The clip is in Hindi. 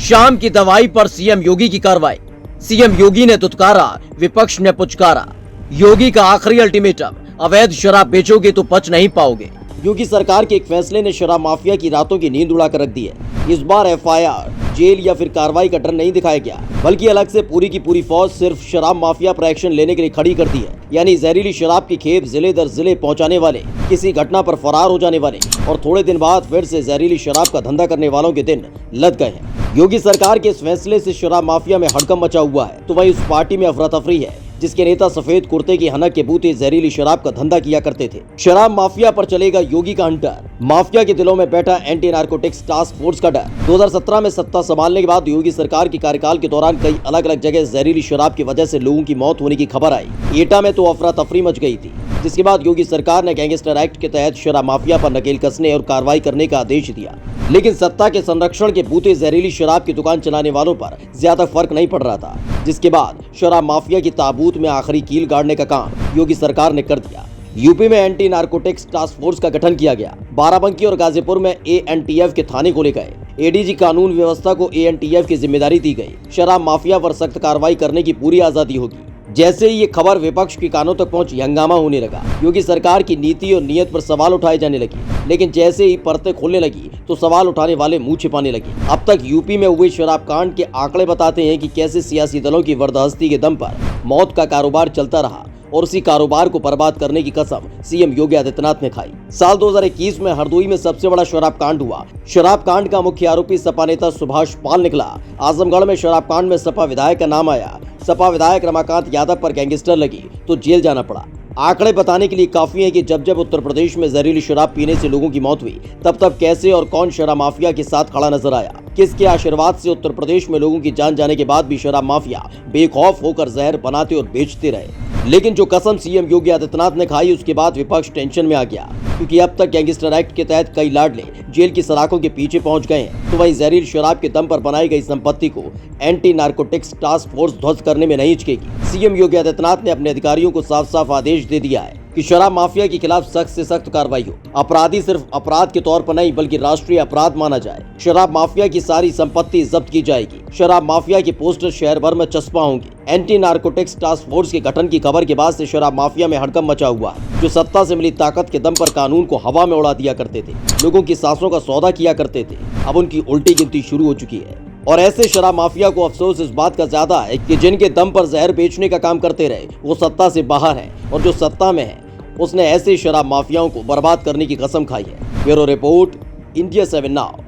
शाम की दवाई पर सीएम योगी की कार्रवाई। सीएम योगी ने दुत्कारा, विपक्ष ने पुचकारा। योगी का आखिरी अल्टीमेटम, अवैध शराब बेचोगे तो बच नहीं पाओगे। योगी सरकार के एक फैसले ने शराब माफिया की रातों की नींद उड़ा कर रख दी है। इस बार एफआईआर, जेल या फिर कार्रवाई का डर नहीं दिखाया गया, बल्कि अलग से पूरी की पूरी फौज सिर्फ शराब माफिया पर एक्शन लेने के लिए खड़ी कर दी है। यानी जहरीली शराब की खेप जिले दर जिले पहुंचाने वाले, किसी घटना पर फरार हो जाने वाले और थोड़े दिन बाद फिर से जहरीली शराब का धंधा करने वालों के दिन लद गए हैं। योगी सरकार के इस फैसले से शराब माफिया में हड़कंप मचा हुआ है, तो वहीं उस पार्टी में अफरा तफरी है जिसके नेता सफेद कुर्ते की हनक के बूते जहरीली शराब का धंधा किया करते थे। शराब माफिया पर चलेगा योगी का हंटर। माफिया के दिलों में बैठा एंटी नारकोटिक्स टास्क फोर्स का डर। 2017 में सत्ता संभालने के बाद योगी सरकार के कार्यकाल के दौरान कई अलग अलग जगह जहरीली शराब की वजह से लोगों की मौत होने की खबर आई। एटा में तो अफरा तफरी मच गई थी, जिसके बाद योगी सरकार ने गैंगस्टर एक्ट के तहत शराब माफिया पर नकेल कसने और कार्रवाई करने का आदेश दिया। लेकिन सत्ता के संरक्षण के बूते जहरीली शराब की दुकान चलाने वालों पर ज्यादा फर्क नहीं पड़ रहा था, जिसके बाद शराब माफिया की ताबूत में आखिरी कील गाड़ने का काम योगी सरकार ने कर दिया। यूपी में एंटी नारकोटिक्स टास्क फोर्स का गठन किया गया। बाराबंकी और गाजीपुर में एएनटीएफ के थाने खोले गए। एडीजी कानून व्यवस्था को एएनटीएफ की जिम्मेदारी दी गई। शराब माफिया पर सख्त कार्रवाई करने की पूरी आजादी होगी। जैसे ही ये खबर विपक्ष के कानों तक पहुंची, हंगामा होने लगा। योगी सरकार की नीति और नीयत पर सवाल उठाए जाने लगे। लेकिन जैसे ही परतें खोलने लगी तो सवाल उठाने वाले मुंह छिपाने लगे। अब तक यूपी में हुए शराब कांड के आंकड़े बताते हैं कि कैसे सियासी दलों की वरदहस्ती के दम पर मौत का कारोबार चलता रहा और उसी कारोबार को बर्बाद करने की कसम सीएम योगी आदित्यनाथ ने खाई। साल 2021 में हरदोई में सबसे बड़ा शराब कांड हुआ। शराब कांड का मुख्य आरोपी सपा नेता सुभाष पाल निकला। आजमगढ़ में शराब कांड में सपा विधायक का नाम आया। सपा विधायक रमाकांत यादव पर गैंगस्टर लगी तो जेल जाना पड़ा। आंकड़े बताने के लिए काफी है कि जब जब उत्तर प्रदेश में जहरीली शराब पीने से लोगों की मौत हुई, तब तब कैसे और कौन शराब माफिया के साथ खड़ा नजर आया। किसके आशीर्वाद से उत्तर प्रदेश में लोगों की जान जाने के बाद भी शराब माफिया बेखौफ होकर जहर बनाते और बेचते रहे। लेकिन जो कसम सीएम योगी आदित्यनाथ ने खाई, उसके बाद विपक्ष टेंशन में आ गया, क्योंकि अब तक गैंगस्टर एक्ट के तहत कई लाडले जेल की सलाखों के पीछे पहुंच गए हैं। तो वहीं जहरीली शराब के दम पर बनाई गई संपत्ति को एंटी नारकोटिक्स टास्क फोर्स ध्वस्त करने में नहीं हिचकेगी। सीएम योगी आदित्यनाथ ने अपने अधिकारियों को साफ साफ आदेश दे दिया है कि शराब माफिया के खिलाफ सख्त से सख्त कार्रवाई हो। अपराधी सिर्फ अपराध के तौर पर नहीं, बल्कि राष्ट्रीय अपराध माना जाए। शराब माफिया की सारी संपत्ति जब्त की जाएगी। शराब माफिया के पोस्टर शहर भर में चस्पा होंगे। एंटी नारकोटिक्स टास्क फोर्स के गठन की खबर के बाद से शराब माफिया में हड़कंप मचा हुआ है। जो सत्ता से मिली ताकत के दम पर कानून को हवा में उड़ा दिया करते थे, लोगों की सांसों का सौदा किया करते थे, अब उनकी उल्टी गिनती शुरू हो चुकी है। और ऐसे शराब माफिया को अफसोस इस बात का ज्यादा है कि जिनके दम पर जहर बेचने का काम करते रहे, वो सत्ता से बाहर है, और जो सत्ता में है उसने ऐसे शराब माफियाओं को बर्बाद करने की कसम खाई है। Bureau report, India 7 now.